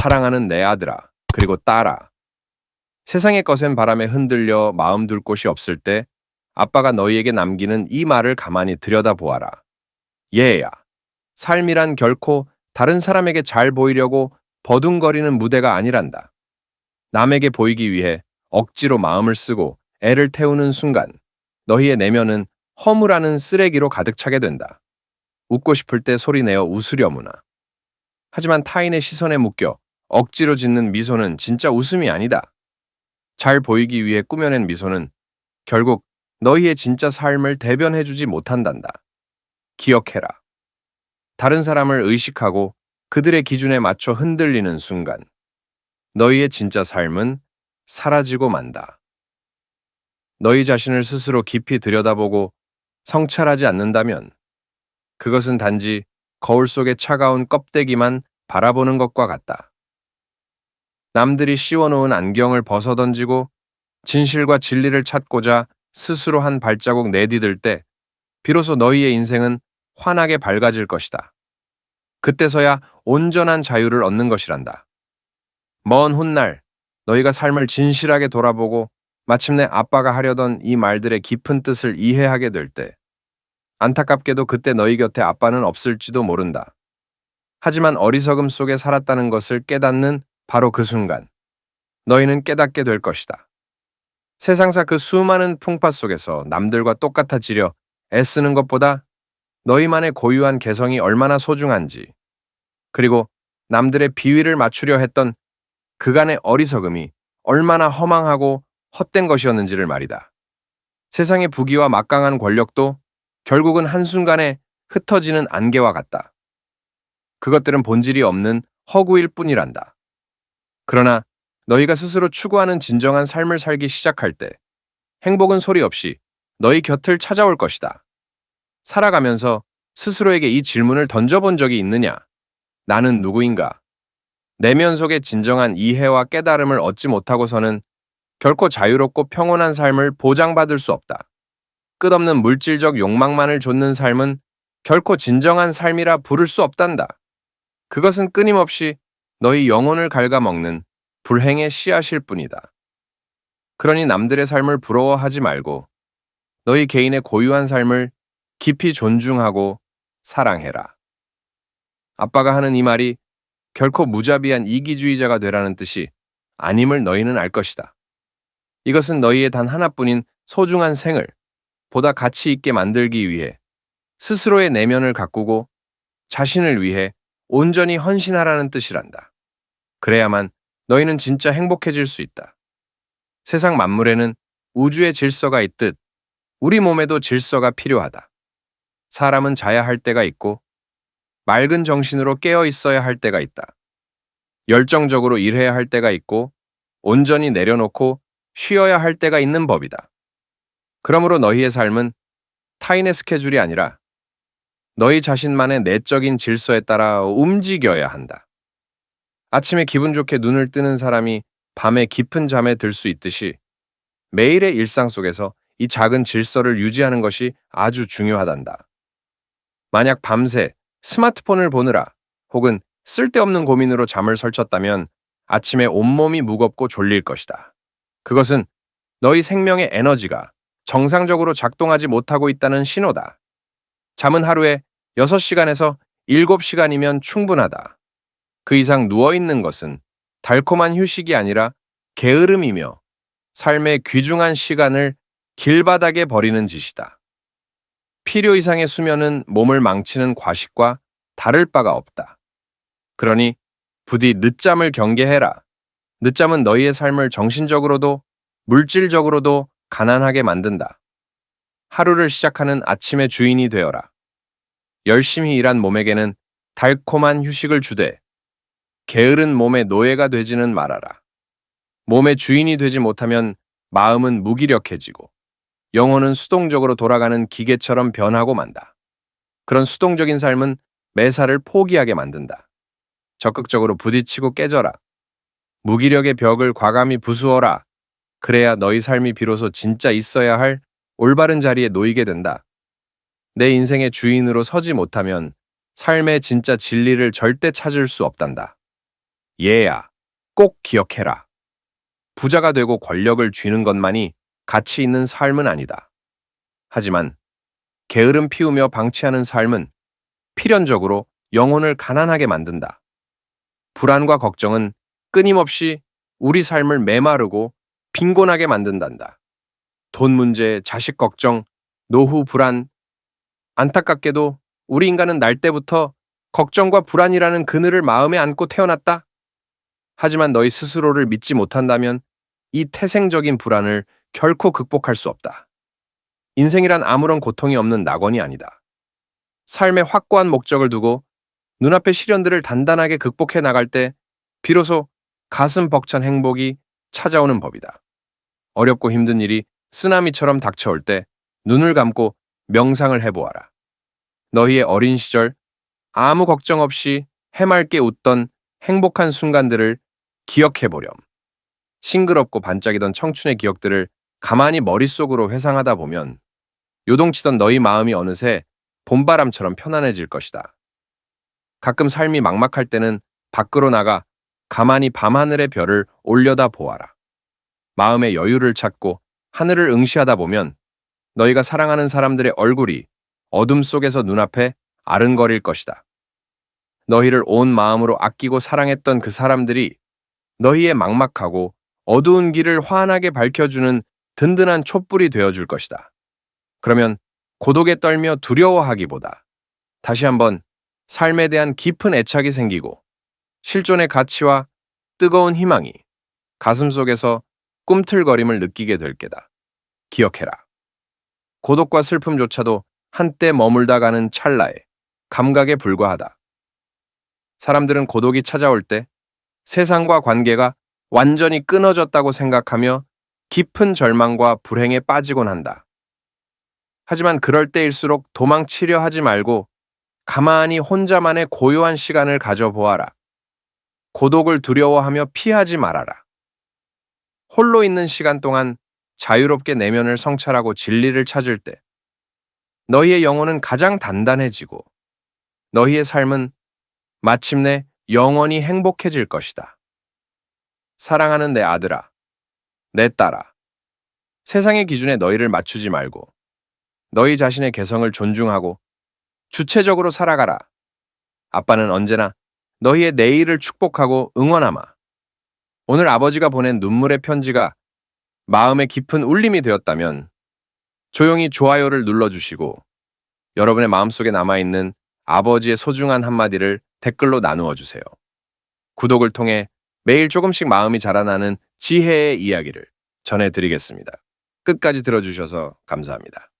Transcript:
사랑하는 내 아들아, 그리고 딸아. 세상의 거센 바람에 흔들려 마음 둘 곳이 없을 때 아빠가 너희에게 남기는 이 말을 가만히 들여다보아라. 얘야, 삶이란 결코 다른 사람에게 잘 보이려고 버둥거리는 무대가 아니란다. 남에게 보이기 위해 억지로 마음을 쓰고 애를 태우는 순간 너희의 내면은 허무라는 쓰레기로 가득 차게 된다. 웃고 싶을 때 소리내어 웃으려무나. 하지만 타인의 시선에 묶여 억지로 짓는 미소는 진짜 웃음이 아니다. 잘 보이기 위해 꾸며낸 미소는 결국 너희의 진짜 삶을 대변해주지 못한단다. 기억해라. 다른 사람을 의식하고 그들의 기준에 맞춰 흔들리는 순간 너희의 진짜 삶은 사라지고 만다. 너희 자신을 스스로 깊이 들여다보고 성찰하지 않는다면 그것은 단지 거울 속의 차가운 껍데기만 바라보는 것과 같다. 남들이 씌워놓은 안경을 벗어던지고 진실과 진리를 찾고자 스스로 한 발자국 내디딜 때 비로소 너희의 인생은 환하게 밝아질 것이다. 그때서야 온전한 자유를 얻는 것이란다. 먼 훗날 너희가 삶을 진실하게 돌아보고 마침내 아빠가 하려던 이 말들의 깊은 뜻을 이해하게 될 때 안타깝게도 그때 너희 곁에 아빠는 없을지도 모른다. 하지만 어리석음 속에 살았다는 것을 깨닫는 바로 그 순간 너희는 깨닫게 될 것이다. 세상사 그 수많은 풍파 속에서 남들과 똑같아지려 애쓰는 것보다 너희만의 고유한 개성이 얼마나 소중한지, 그리고 남들의 비위를 맞추려 했던 그간의 어리석음이 얼마나 허망하고 헛된 것이었는지를 말이다. 세상의 부귀와 막강한 권력도 결국은 한순간에 흩어지는 안개와 같다. 그것들은 본질이 없는 허구일 뿐이란다. 그러나 너희가 스스로 추구하는 진정한 삶을 살기 시작할 때 행복은 소리 없이 너희 곁을 찾아올 것이다. 살아가면서 스스로에게 이 질문을 던져본 적이 있느냐? 나는 누구인가? 내면 속의 진정한 이해와 깨달음을 얻지 못하고서는 결코 자유롭고 평온한 삶을 보장받을 수 없다. 끝없는 물질적 욕망만을 좇는 삶은 결코 진정한 삶이라 부를 수 없단다. 그것은 끊임없이 너희 영혼을 갉아먹는 불행의 씨앗일 뿐이다. 그러니 남들의 삶을 부러워하지 말고 너희 개인의 고유한 삶을 깊이 존중하고 사랑해라. 아빠가 하는 이 말이 결코 무자비한 이기주의자가 되라는 뜻이 아님을 너희는 알 것이다. 이것은 너희의 단 하나뿐인 소중한 생을 보다 가치 있게 만들기 위해 스스로의 내면을 가꾸고 자신을 위해 온전히 헌신하라는 뜻이란다. 그래야만 너희는 진짜 행복해질 수 있다. 세상 만물에는 우주의 질서가 있듯 우리 몸에도 질서가 필요하다. 사람은 자야 할 때가 있고 맑은 정신으로 깨어 있어야 할 때가 있다. 열정적으로 일해야 할 때가 있고 온전히 내려놓고 쉬어야 할 때가 있는 법이다. 그러므로 너희의 삶은 타인의 스케줄이 아니라 너희 자신만의 내적인 질서에 따라 움직여야 한다. 아침에 기분 좋게 눈을 뜨는 사람이 밤에 깊은 잠에 들 수 있듯이 매일의 일상 속에서 이 작은 질서를 유지하는 것이 아주 중요하단다. 만약 밤새 스마트폰을 보느라 혹은 쓸데없는 고민으로 잠을 설쳤다면 아침에 온몸이 무겁고 졸릴 것이다. 그것은 너희 생명의 에너지가 정상적으로 작동하지 못하고 있다는 신호다. 잠은 하루에 6시간에서 7시간이면 충분하다. 그 이상 누워있는 것은 달콤한 휴식이 아니라 게으름이며 삶의 귀중한 시간을 길바닥에 버리는 짓이다. 필요 이상의 수면은 몸을 망치는 과식과 다를 바가 없다. 그러니 부디 늦잠을 경계해라. 늦잠은 너희의 삶을 정신적으로도 물질적으로도 가난하게 만든다. 하루를 시작하는 아침의 주인이 되어라. 열심히 일한 몸에게는 달콤한 휴식을 주되 게으른 몸의 노예가 되지는 말아라. 몸의 주인이 되지 못하면 마음은 무기력해지고 영혼은 수동적으로 돌아가는 기계처럼 변하고 만다. 그런 수동적인 삶은 매사를 포기하게 만든다. 적극적으로 부딪히고 깨져라. 무기력의 벽을 과감히 부수어라. 그래야 너희 삶이 비로소 진짜 있어야 할 올바른 자리에 놓이게 된다. 내 인생의 주인으로 서지 못하면 삶의 진짜 진리를 절대 찾을 수 없단다. 얘야, 꼭 기억해라. 부자가 되고 권력을 쥐는 것만이 가치 있는 삶은 아니다. 하지만 게으름 피우며 방치하는 삶은 필연적으로 영혼을 가난하게 만든다. 불안과 걱정은 끊임없이 우리 삶을 메마르고 빈곤하게 만든단다. 돈 문제, 자식 걱정, 노후 불안, 안타깝게도 우리 인간은 날 때부터 걱정과 불안이라는 그늘을 마음에 안고 태어났다. 하지만 너희 스스로를 믿지 못한다면 이 태생적인 불안을 결코 극복할 수 없다. 인생이란 아무런 고통이 없는 낙원이 아니다. 삶의 확고한 목적을 두고 눈앞의 시련들을 단단하게 극복해 나갈 때 비로소 가슴 벅찬 행복이 찾아오는 법이다. 어렵고 힘든 일이 쓰나미처럼 닥쳐올 때 눈을 감고 명상을 해보아라. 너희의 어린 시절 아무 걱정 없이 해맑게 웃던 행복한 순간들을 기억해보렴. 싱그럽고 반짝이던 청춘의 기억들을 가만히 머릿속으로 회상하다 보면 요동치던 너희 마음이 어느새 봄바람처럼 편안해질 것이다. 가끔 삶이 막막할 때는 밖으로 나가 가만히 밤하늘의 별을 올려다 보아라. 마음의 여유를 찾고 하늘을 응시하다 보면 너희가 사랑하는 사람들의 얼굴이 어둠 속에서 눈앞에 아른거릴 것이다. 너희를 온 마음으로 아끼고 사랑했던 그 사람들이 너희의 막막하고 어두운 길을 환하게 밝혀주는 든든한 촛불이 되어줄 것이다. 그러면 고독에 떨며 두려워하기보다 다시 한번 삶에 대한 깊은 애착이 생기고 실존의 가치와 뜨거운 희망이 가슴속에서 꿈틀거림을 느끼게 될 게다. 기억해라. 고독과 슬픔조차도 한때 머물다 가는 찰나의 감각에 불과하다. 사람들은 고독이 찾아올 때 세상과 관계가 완전히 끊어졌다고 생각하며 깊은 절망과 불행에 빠지곤 한다. 하지만 그럴 때일수록 도망치려 하지 말고 가만히 혼자만의 고요한 시간을 가져보아라. 고독을 두려워하며 피하지 말아라. 홀로 있는 시간 동안 자유롭게 내면을 성찰하고 진리를 찾을 때 너희의 영혼은 가장 단단해지고 너희의 삶은 마침내 영원히 행복해질 것이다. 사랑하는 내 아들아, 내 딸아, 세상의 기준에 너희를 맞추지 말고 너희 자신의 개성을 존중하고 주체적으로 살아가라. 아빠는 언제나 너희의 내일을 축복하고 응원하마. 오늘 아버지가 보낸 눈물의 편지가 마음에 깊은 울림이 되었다면 조용히 좋아요를 눌러주시고 여러분의 마음속에 남아있는 아버지의 소중한 한마디를 댓글로 나누어 주세요. 구독을 통해 매일 조금씩 마음이 자라나는 지혜의 이야기를 전해드리겠습니다. 끝까지 들어주셔서 감사합니다.